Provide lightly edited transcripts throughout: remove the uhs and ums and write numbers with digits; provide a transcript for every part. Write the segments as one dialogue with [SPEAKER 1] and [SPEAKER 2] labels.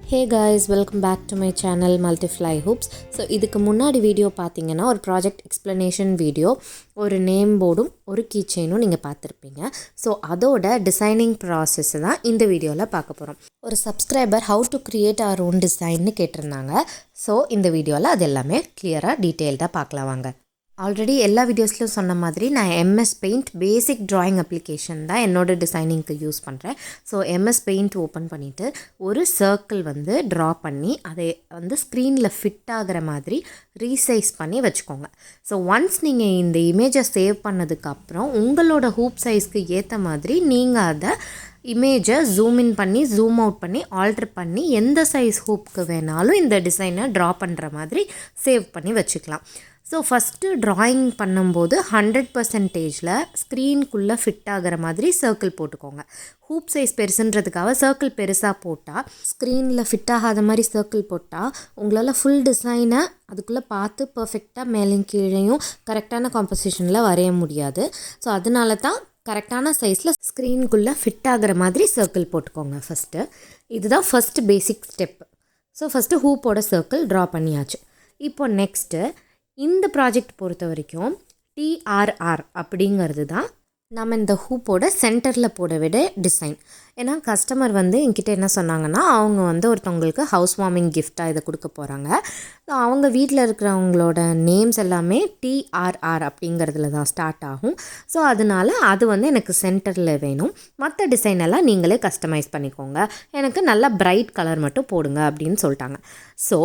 [SPEAKER 1] Hey guys, welcome back to my channel Multifly Hoops. So இதுக்கு முன்னாடி video பார்த்தீங்கன்னா ஒரு ப்ராஜெக்ட் எக்ஸ்ப்ளனேஷன் வீடியோ, ஒரு நேம் போர்டும் ஒரு கீ செயினும் நீங்கள் பார்த்துருப்பீங்க. ஸோ அதோட டிசைனிங் ப்ராசஸ் தான் இந்த வீடியோவில் பார்க்க போகிறோம். ஒரு subscriber how to create our own டிசைன்னு கேட்டிருந்தாங்க. ஸோ இந்த வீடியோவில் அது எல்லாமே கிளியராக டீட்டெயில்டாக பார்க்கலாம் வாங்க. ஆல்ரெடி எல்லா வீடியோஸ்லையும் சொன்ன மாதிரி நான் எம்எஸ் பெயிண்ட் பேசிக் ட்ராயிங் அப்ளிகேஷன் தான் என்னோடய டிசைனிங்க்கு யூஸ் பண்ணுறேன். ஸோ எம்எஸ் பெயிண்ட் ஓப்பன் பண்ணிவிட்டு ஒரு சர்க்கிள் வந்து ட்ரா பண்ணி அதை வந்து ஸ்க்ரீனில் ஃபிட் ஆகிற மாதிரி ரீசைஸ் பண்ணி வச்சுக்கோங்க. ஸோ ஒன்ஸ் நீங்கள் இந்த இமேஜை சேவ் பண்ணதுக்கப்புறம் உங்களோட ஹூப் சைஸ்க்கு ஏற்ற மாதிரி நீங்கள் அதை இமேஜை ஜூம் இன் பண்ணி ஜூம் அவுட் பண்ணி ஆல்ட்ரு பண்ணி எந்த சைஸ் ஹூப்க்கு வேணாலும் இந்த டிசைனை ட்ரா பண்ணுற மாதிரி சேவ் பண்ணி வச்சுக்கலாம். ஸோ ஃபஸ்ட்டு ட்ராயிங் பண்ணும்போது 100%ல் ஸ்க்ரீனுக்குள்ளே ஃபிட் ஆகிற மாதிரி சர்க்கிள் போட்டுக்கோங்க. ஹூப் சைஸ் பெருசுன்றதுக்காக சர்க்கிள் பெருசாக போட்டால் ஸ்க்ரீனில் ஃபிட் ஆகாத மாதிரி சர்க்கிள் போட்டால் உங்களால் ஃபுல் டிசைனை அதுக்குள்ளே பார்த்து பர்ஃபெக்டாக மேலேயும் கீழேயும் கரெக்டான காம்போசிஷனில் வரைய முடியாது. ஸோ அதனால தான் கரெக்டான சைஸில் ஸ்க்ரீனுக்குள்ளே ஃபிட் ஆகிற மாதிரி சர்க்கிள் போட்டுக்கோங்க ஃபஸ்ட்டு. இதுதான் first basic step. So first ஹூப்போட சர்க்கிள் ட்ரா பண்ணியாச்சு. இப்போ நெக்ஸ்ட்டு இந்த ப்ராஜெக்ட் பொறுத்த வரைக்கும் டிஆர்ஆர் அப்படிங்கிறது தான் நம்ம இந்த ஹூப்போட சென்டரில் போட விட டிசைன். ஏன்னா கஸ்டமர் வந்து என்கிட்ட என்ன சொன்னாங்கன்னா, அவங்க வந்து ஒருத்தவங்களுக்கு ஹவுஸ் வார்மிங் கிஃப்டாக இதை கொடுக்க போகிறாங்க. ஸோ அவங்க வீட்டில் இருக்கிறவங்களோட நேம்ஸ் எல்லாமே டிஆர்ஆர் அப்படிங்கிறதுல தான் ஸ்டார்ட் ஆகும். ஸோ அதனால் அது வந்து எனக்கு சென்டரில் வேணும். மற்ற டிசைன் எல்லாம் நீங்களே கஸ்டமைஸ் பண்ணிக்கோங்க, எனக்கு நல்லா பிரைட் கலர் மட்டும் போடுங்க அப்படின்னு சொல்லிட்டாங்க. ஸோ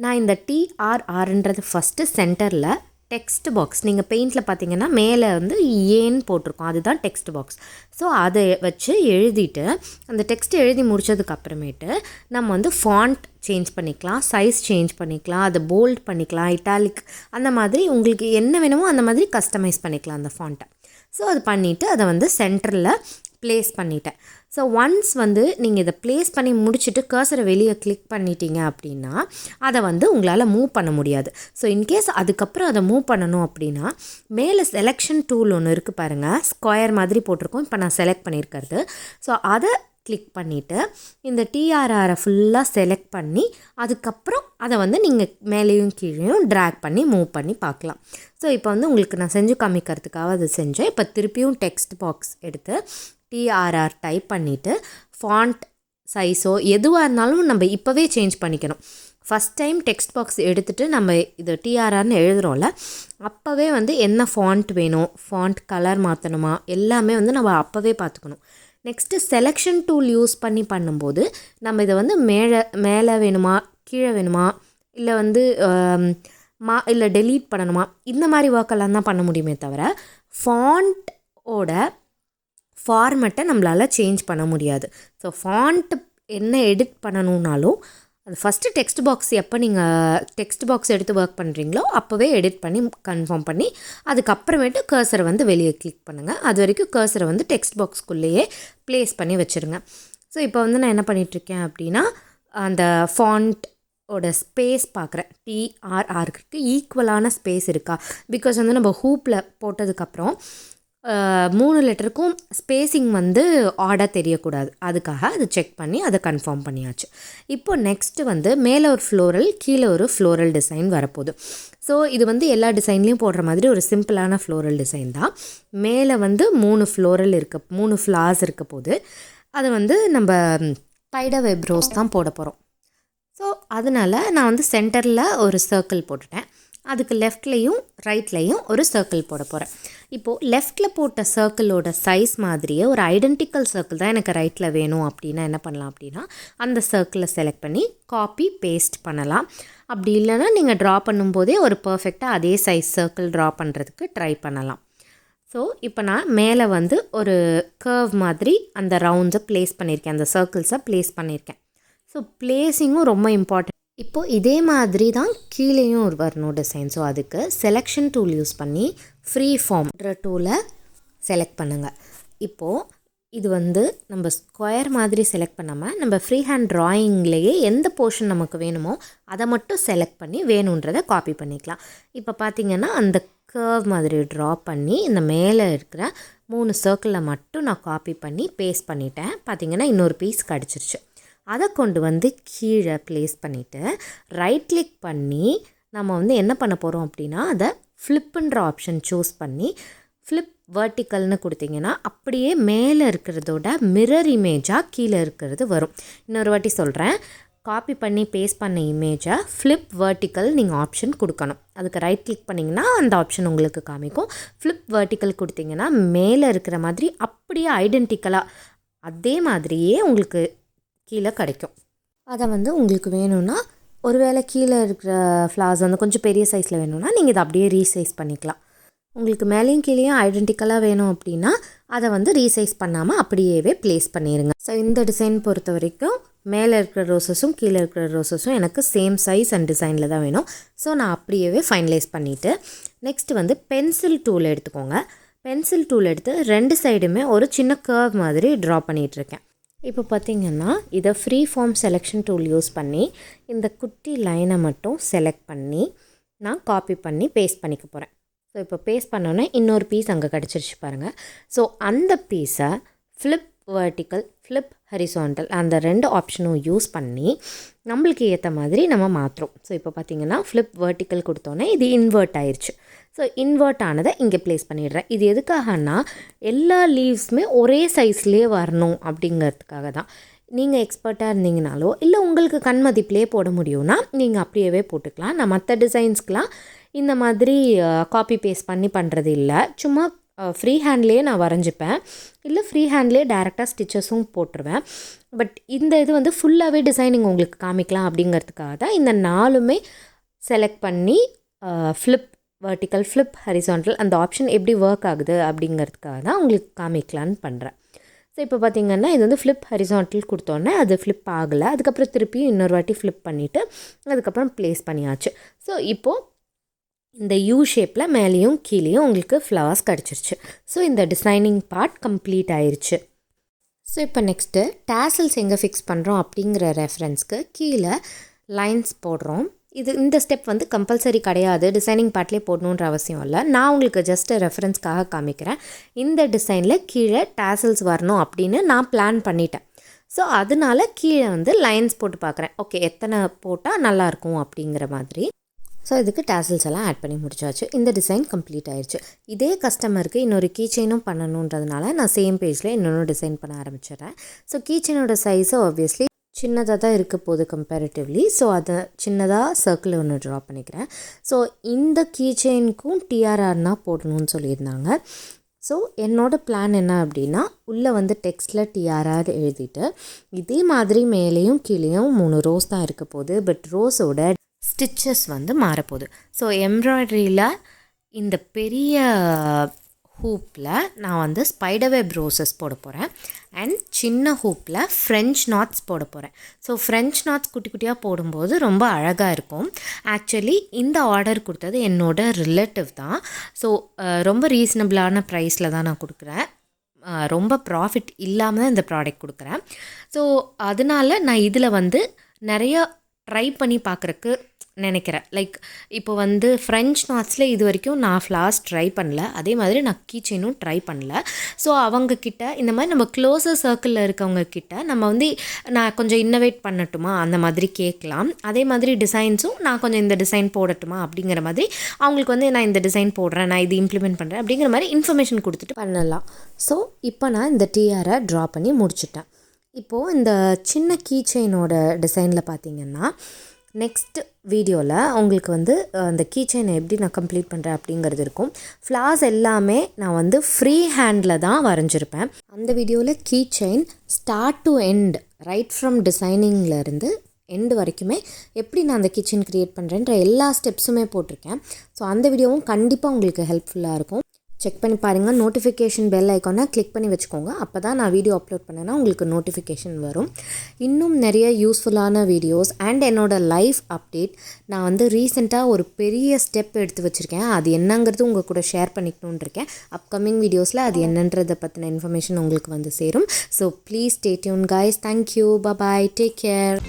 [SPEAKER 1] நான் இந்த டிஆர்ஆர்ன்றது ஃபஸ்ட்டு சென்டரில் டெக்ஸ்ட் பாக்ஸ், நீங்கள் பெயிண்டில் பார்த்தீங்கன்னா மேலே வந்து ஏன்னு போட்டிருக்கோம், அதுதான் டெக்ஸ்ட் பாக்ஸ். ஸோ அதை வச்சு எழுதிட்டு அந்த டெக்ஸ்ட் எழுதி முடித்ததுக்கப்புறமேட்டு நம்ம வந்து ஃபாண்ட் சேஞ்ச் பண்ணிக்கலாம், சைஸ் சேஞ்ச் பண்ணிக்கலாம், அதை போல்ட் பண்ணிக்கலாம், இட்டாலிக், அந்த மாதிரி உங்களுக்கு என்ன வேணுமோ அந்த மாதிரி கஸ்டமைஸ் பண்ணிக்கலாம் அந்த ஃபாண்ட்டை. ஸோ அது பண்ணிவிட்டு அதை வந்து சென்டரில் ப்ளேஸ் பண்ணிட்டேன். ஸோ ஒன்ஸ் வந்து நீங்கள் இதை ப்ளேஸ் பண்ணி முடிச்சுட்டு கர்சரை வெளியே கிளிக் பண்ணிட்டீங்க அப்படின்னா அதை வந்து உங்களால் மூவ் பண்ண முடியாது. ஸோ இன்கேஸ் அதுக்கப்புறம் அதை மூவ் பண்ணணும் அப்படின்னா மேலே செலெக்ஷன் டூல் ஒன்று இருக்குது பாருங்கள், ஸ்கொயர் மாதிரி போட்டிருக்கோம், இப்போ நான் செலக்ட் பண்ணியிருக்கிறது. ஸோ அதை கிளிக் பண்ணிவிட்டு இந்த டிஆர்ஆரை ஃபுல்லாக செலக்ட் பண்ணி அதுக்கப்புறம் அதை வந்து நீங்கள் மேலேயும் கீழேயும் ட்ராக் பண்ணி மூவ் பண்ணி பார்க்கலாம். ஸோ இப்போ வந்து உங்களுக்கு நான் செஞ்சு காமிக்கிறதுக்காக அது செஞ்சேன். இப்போ திருப்பியும் டெக்ஸ்ட் பாக்ஸ் எடுத்து டிஆர்ஆர் டைப் பண்ணிவிட்டு ஃபாண்ட் சைஸோ எதுவாக இருந்தாலும் நம்ம இப்போவே சேஞ்ச் பண்ணிக்கணும். ஃபஸ்ட் டைம் டெக்ஸ்ட் பாக்ஸ் எடுத்துகிட்டு நம்ம இது டிஆர்ஆர்னு எழுதுகிறோம்ல, அப்போவே வந்து என்ன ஃபாண்ட் வேணும், ஃபாண்ட் கலர் மாற்றணுமா, எல்லாமே வந்து நம்ம அப்போவே பார்த்துக்கணும். நெக்ஸ்ட்டு செலெக்ஷன் டூல் யூஸ் பண்ணி பண்ணும்போது நம்ம இதை வந்து மேலே வேணுமா கீழே வேணுமா இல்லை வந்து இல்லை டெலீட் பண்ணணுமா, இந்த மாதிரி ஒர்க்கெல்லாம் தான் பண்ண முடியுமே தவிர ஃபாண்ட்டோட ஃபார்மெட்டை நம்மளால் சேஞ்ச் பண்ண முடியாது. ஸோ ஃபாண்ட் என்ன எடிட் பண்ணணுன்னாலும் அது ஃபஸ்ட்டு டெக்ஸ்ட் பாக்ஸ் எப்போ நீங்கள் டெக்ஸ்ட் பாக்ஸ் எடுத்து ஒர்க் பண்ணுறீங்களோ அப்போவே எடிட் பண்ணி கன்ஃபார்ம் பண்ணி அதுக்கப்புறமேட்டு கர்சரை வந்து வெளியே கிளிக் பண்ணுங்கள். அது வரைக்கும் கர்சரை வந்து டெக்ஸ்ட் பாக்ஸ்க்குள்ளேயே ப்ளேஸ் பண்ணி வச்சுருங்க. ஸோ இப்போ வந்து நான் என்ன பண்ணிகிட்ருக்கேன் அப்படின்னா அந்த ஃபாண்ட்டோட ஸ்பேஸ் பார்க்குறேன், டிஆர்ஆருக்கு ஈக்குவலான ஸ்பேஸ் இருக்கா. பிகாஸ் வந்து நம்ம ஹூப்பில் போட்டதுக்கப்புறம் 3 லெட்டருக்கும் ஸ்பேஸிங் வந்து ஆடாக தெரியக்கூடாது, அதுக்காக அதை செக் பண்ணி அதை கன்ஃபார்ம் பண்ணியாச்சு. இப்போ நெக்ஸ்ட்டு வந்து மேலே ஒரு ஃப்ளோரல் கீழே ஒரு ஃப்ளோரல் டிசைன் வரப்போகுது. ஸோ இது வந்து எல்லா டிசைன்லேயும் போடுற மாதிரி ஒரு சிம்பிளான ஃப்ளோரல் டிசைன் தான். மேலே வந்து 3 ஃப்ளார்ஸ் இருக்க போது அதை வந்து நம்ம ஸ்பைடர் வெப் ரோஸ் தான் போட போகிறோம். ஸோ அதனால் நான் வந்து சென்டரில் ஒரு சர்க்கிள் போட்டுட்டேன், அதுக்கு லெஃப்ட்லேயும் ரைட்லேயும் ஒரு சர்க்கிள் போட போகிறேன். இப்போது லெஃப்ட்டில் போட்ட சர்க்கிளோட சைஸ் மாதிரியே ஒரு ஐடென்டிக்கல் சர்க்கிள் தான் எனக்கு ரைட்டில் வேணும் அப்படின்னா என்ன பண்ணலாம் அப்படின்னா அந்த சர்க்கிளை செலக்ட் பண்ணி காப்பி பேஸ்ட் பண்ணலாம். அப்படி இல்லைன்னா நீங்கள் ட்ரா பண்ணும்போதே ஒரு பர்ஃபெக்டாக அதே சைஸ் சர்க்கிள் ட்ரா பண்ணுறதுக்கு ட்ரை பண்ணலாம். ஸோ இப்போ நான் மேலே வந்து ஒரு கர்வ் மாதிரி அந்த ரவுண்ட்ஸை ப்ளேஸ் பண்ணியிருக்கேன், அந்த சர்க்கிள்ஸை ப்ளேஸ் பண்ணியிருக்கேன். ஸோ ப்ளேஸிங்கும் ரொம்ப இம்பார்ட்டன்ட். இப்போது இதே மாதிரி தான் கீழேயும் ஒரு வரணும் டிசைன். ஸோ அதுக்கு செலெக்ஷன் டூல் யூஸ் பண்ணி ஃப்ரீ ஃபார்ம்ன்ற டூலை செலக்ட் பண்ணுங்கள். இப்போது இது வந்து நம்ம ஸ்கொயர் மாதிரி செலக்ட் பண்ணாமல் நம்ம ஃப்ரீ ஹேண்ட் ட்ராயிங்லேயே எந்த போர்ஷன் நமக்கு வேணுமோ அதை மட்டும் செலக்ட் பண்ணி வேணுன்றதை காப்பி பண்ணிக்கலாம். இப்போ பார்த்திங்கன்னா அந்த கர்வ் மாதிரி ட்ரா பண்ணி இந்த மேலே இருக்கிற 3 சர்க்கிளில் மட்டும் நான் காப்பி பண்ணி பேஸ்ட் பண்ணிட்டேன். பார்த்திங்கன்னா இன்னொரு பீஸ் கிடச்சிருச்சு. அதை கொண்டு வந்து கீழே ப்ளேஸ் பண்ணிவிட்டு ரைட் கிளிக் பண்ணி நம்ம வந்து என்ன பண்ண போகிறோம் அப்படின்னா அதை ஃப்ளிப்புன்ற ஆப்ஷன் சூஸ் பண்ணி ஃப்ளிப் வெர்டிக்கல்னு கொடுத்தீங்கன்னா அப்படியே மேலே இருக்கிறதோட மிரர் இமேஜாக கீழே இருக்கிறது வரும். இன்னொரு வாட்டி சொல்கிறேன், காப்பி பண்ணி பேஸ்ட் பண்ண இமேஜை ஃப்ளிப் வெர்டிக்கல் நீங்கள் ஆப்ஷன் கொடுக்கணும். அதுக்கு ரைட் கிளிக் பண்ணிங்கன்னா அந்த ஆப்ஷன் உங்களுக்கு காமிக்கும். ஃப்ளிப் வெர்டிக்கல் கொடுத்தீங்கன்னா மேலே இருக்கிற மாதிரி அப்படியே ஐடென்டிக்கலாக அதே மாதிரியே உங்களுக்கு கீழே கிடைக்கும். அதை வந்து உங்களுக்கு வேணும்னா ஒருவேளை கீழே இருக்கிற ஃப்ளார்ஸ் வந்து கொஞ்சம் பெரிய சைஸில் வேணும்னா நீங்கள் இதை அப்படியே ரீசைஸ் பண்ணிக்கலாம். உங்களுக்கு மேலேயும் கீழேயும் ஐடென்டிக்கலாக வேணும் அப்படின்னா அதை வந்து ரீசைஸ் பண்ணாமல் அப்படியே ப்ளேஸ் பண்ணிடுங்க. ஸோ இந்த டிசைன் பொறுத்த வரைக்கும் மேலே இருக்கிற ரோசஸும் கீழே இருக்கிற ரோசஸும் எனக்கு சேம் சைஸ் அண்ட் டிசைனில் தான் வேணும். ஸோ நான் அப்படியே ஃபைனலைஸ் பண்ணிவிட்டு நெக்ஸ்ட்டு வந்து பென்சில் டூல் எடுத்துக்கோங்க. பென்சில் டூல் எடுத்து 2 சைடுமே ஒரு சின்ன கர்வ் மாதிரி ட்ரா பண்ணிகிட்ருக்கேன். இப்போ பார்த்திங்கன்னா இதை free form selection tool use பண்ணி இந்த குட்டி லைனை மட்டும் செலக்ட் பண்ணி நான் காப்பி பண்ணி பேஸ்ட் பண்ணிக்க போகிறேன். ஸோ இப்போ பேஸ்ட் பண்ணோன்னே இன்னொரு பீஸ் அங்கே கிடச்சிருச்சு பாருங்கள். ஸோ அந்த பீஸை ஃப்ளிப் வெர்டிக்கல் ஃப்ளிப் ஹரிசாண்டல் அந்த 2 ஆப்ஷனும் யூஸ் பண்ணி நம்மளுக்கு ஏற்ற மாதிரி நம்ம மாற்றுறோம். ஸோ இப்போ பார்த்திங்கன்னா ஃப்ளிப் வெர்டிக்கல் கொடுத்தோன்னே இது இன்வெர்ட் ஆயிடுச்சு. ஸோ இன்வெர்ட் ஆனதை இங்கே ப்ளேஸ் பண்ணிடுறேன். இது எதுக்காகனா எல்லா லீவ்ஸுமே ஒரே சைஸ்லேயே வரணும் அப்படிங்கிறதுக்காக தான். நீங்கள் எக்ஸ்பர்ட்டாக இருந்தீங்கனாலோ இல்லை உங்களுக்கு கண் மதிப்பிலே போட முடியும்னா நீங்கள் அப்படியே போட்டுக்கலாம். நான் மற்ற டிசைன்ஸ்க்கெலாம் இந்த மாதிரி காப்பி பேஸ்ட் பண்ணி பண்ணுறது இல்லை. சும்மா ஃப்ரீ ஹேண்ட்லேயே நான் வரைஞ்சிப்பேன், இல்லை ஃப்ரீ ஹேண்ட்லேயே டேரெக்டாக ஸ்டிச்சஸும் போட்டுருவேன். பட் இந்த இது வந்து ஃபுல்லாகவே டிசைனிங் உங்களுக்கு காமிக்கலாம் அப்படிங்கிறதுக்காக தான் இந்த 4மே செலக்ட் பண்ணி ஃப்ளிப் வெர்டிக்கல் ஃப்ளிப் ஹரிசாண்டல் அந்த ஆப்ஷன் எப்படி ஒர்க் ஆகுது அப்படிங்கிறதுக்காக தான் உங்களுக்கு காமிக்கலான்னு பண்ணுறேன். ஸோ இப்போ பார்த்திங்கன்னா இது வந்து ஃப்ளிப் ஹரிசாண்டல் கொடுத்தோன்னே அது ஃப்ளிப் ஆகலை. அதுக்கப்புறம் திருப்பியும் இன்னொரு வாட்டி ஃப்ளிப் பண்ணிவிட்டு அதுக்கப்புறம் ப்ளேஸ் பண்ணியாச்சு. ஸோ இப்போது இந்த யூ ஷேப்பில் மேலேயும் கீழேயும் உங்களுக்கு ஃப்ளவர்ஸ் கிடச்சிருச்சு. ஸோ இந்த டிசைனிங் பார்ட் கம்ப்ளீட் ஆயிடுச்சு. ஸோ இப்போ நெக்ஸ்ட்டு டேசல்ஸ் எங்கே ஃபிக்ஸ் பண்ணுறோம் அப்படிங்கிற ரெஃபரன்ஸ்க்கு கீழே லைன்ஸ் போடுறோம். இந்த ஸ்டெப் வந்து கம்பல்சரி கிடையாது, டிசைனிங் பார்ட்லேயே போடணுன்ற அவசியம் இல்லை. நான் உங்களுக்கு ஜஸ்ட் ரெஃபரன்ஸ்க்காக காமிக்கிறேன். இந்த டிசைனில் கீழே டேசல்ஸ் வரணும் அப்படின்னு நான் பிளான் பண்ணிட்டேன். ஸோ அதனால கீழே வந்து லைன்ஸ் போட்டு பார்க்குறேன், ஓகே எத்தனை போட்டால் நல்லாயிருக்கும் அப்படிங்கிற மாதிரி. ஸோ இதுக்கு டேசல்ஸ் எல்லாம் ஆட் பண்ணி முடிச்சாச்சு. இந்த டிசைன் கம்ப்ளீட் ஆயிடுச்சு. இதே கஸ்டமருக்கு இன்னொரு கீச்செயினும் பண்ணணுன்றதுனால நான் சேம் பேஜில் இன்னொன்று டிசைன் பண்ண ஆரம்பிச்சிடுறேன். ஸோ கீச்செயினோட சைஸை ஆப்வியஸ்லி சின்னதாக தான் இருக்க போகுது கம்பேரிட்டிவ்லி. ஸோ அதை சின்னதாக சர்க்கிள் ஒன்று ட்ரா பண்ணிக்கிறேன். ஸோ இந்த கீச்செயினுக்கும் டிஆர்ஆர்னால் போடணும்னு சொல்லியிருந்தாங்க. ஸோ என்னோடய பிளான் என்ன அப்படின்னா உள்ளே வந்து டெக்ஸ்ட்டில் டிஆர்ஆர் எழுதிட்டு இதே மாதிரி மேலேயும் கீழேயும் 3 ரோஸ் தான் இருக்க போகுது. பட் ரோஸோட ஸ்டிச்சஸ் வந்து மாறப்போகுது. ஸோ எம்ப்ராய்டரியில் இந்த பெரிய ஹூப்பில் நான் வந்து ஸ்பைடர் வெப் ரோசஸ் போட போகிறேன் அண்ட் சின்ன ஹூப்பில் ஃப்ரெஞ்ச் நாட்ஸ் போட போகிறேன். ஸோ ஃப்ரெஞ்ச் நாட்ஸ் குட்டி குட்டியாக போடும்போது ரொம்ப அழகாக இருக்கும். ஆக்சுவலி இந்த ஆர்டர் கொடுத்தது என்னோட ரிலேட்டிவ் தான். ஸோ ரொம்ப ரீசனபிளான ப்ரைஸில் தான் நான் கொடுக்குறேன். ரொம்ப ப்ராஃபிட் இல்லாமல் தான் இந்த ப்ராடக்ட் கொடுக்குறேன். ஸோ அதனால் நான் இதில் வந்து நிறைய ட்ரை பண்ணி பார்க்குறக்கு நினைக்கிறேன். லைக் இப்போ வந்து ஃப்ரெஞ்ச் நாட்ஸில் இது வரைக்கும் நான் ஃப்ளார்ஸ் ட்ரை பண்ணல, அதே மாதிரி நான் கீச்செயினும் ட்ரை பண்ணல. ஸோ அவங்கக்கிட்ட இந்த மாதிரி நம்ம க்ளோஸர் சர்க்கிளில் இருக்கவங்கக்கிட்ட நம்ம வந்து நான் கொஞ்சம் இன்னோவேட் பண்ணட்டுமா அந்த மாதிரி கேட்கலாம். அதே மாதிரி டிசைன்ஸும் நான் கொஞ்சம் இந்த டிசைன் போடட்டுமா அப்படிங்கிற மாதிரி அவங்களுக்கு வந்து நான் இந்த டிசைன் போடுறேன், நான் இது இம்ப்ளிமெண்ட் பண்ணுறேன் அப்படிங்கிற மாதிரி இன்ஃபர்மேஷன் கொடுத்துட்டு பண்ணலாம். ஸோ இப்போ நான் இந்த டிஆரை ட்ரா பண்ணி முடிச்சிட்டேன். இப்போது இந்த சின்ன கீச்செயினோட டிசைனில் பார்த்திங்கன்னா நெக்ஸ்ட் வீடியோவில் உங்களுக்கு வந்து அந்த கீச்செயினை எப்படி நான் கம்ப்ளீட் பண்ணுறேன் அப்படிங்கிறது இருக்கும். ஃப்ளார்ஸ் எல்லாமே நான் வந்து ஃப்ரீ ஹேண்டில் தான் வரைஞ்சிருப்பேன். அந்த வீடியோவில் keychain start to end right from டிசைனிங்லேருந்து எண்டு வரைக்குமே எப்படி நான் அந்த கீச்செயின் க்ரியேட் பண்ணுறேன்ற எல்லா ஸ்டெப்ஸுமே போட்டிருக்கேன். ஸோ அந்த வீடியோவும் கண்டிப்பாக உங்களுக்கு ஹெல்ப்ஃபுல்லாக இருக்கும். செக் பண்ணி பாருங்கள். நோட்டிஃபிகேஷன் பெல் ஐக்கானை கிளிக் பண்ணி வச்சுக்கோங்க. அப்போ தான் நான் வீடியோ அப்லோட் பண்ணேன்னா உங்களுக்கு நோட்டிஃபிகேஷன் வரும். இன்னும் நிறைய யூஸ்ஃபுல்லான வீடியோஸ் அண்ட் என்னோடய லைஃப் அப்டேட் நான் வந்து ரீசெண்டாக ஒரு பெரிய ஸ்டெப் எடுத்து வச்சுருக்கேன். அது என்னங்கிறது உங்கள் கூட ஷேர் பண்ணிக்கணுன்னு இருக்கேன். அப்கமிங் வீடியோஸில் அது என்னன்றதை பற்றின இன்ஃபர்மேஷன் உங்களுக்கு வந்து சேரும். So please stay tune guys. Thank you. Bye. Take care.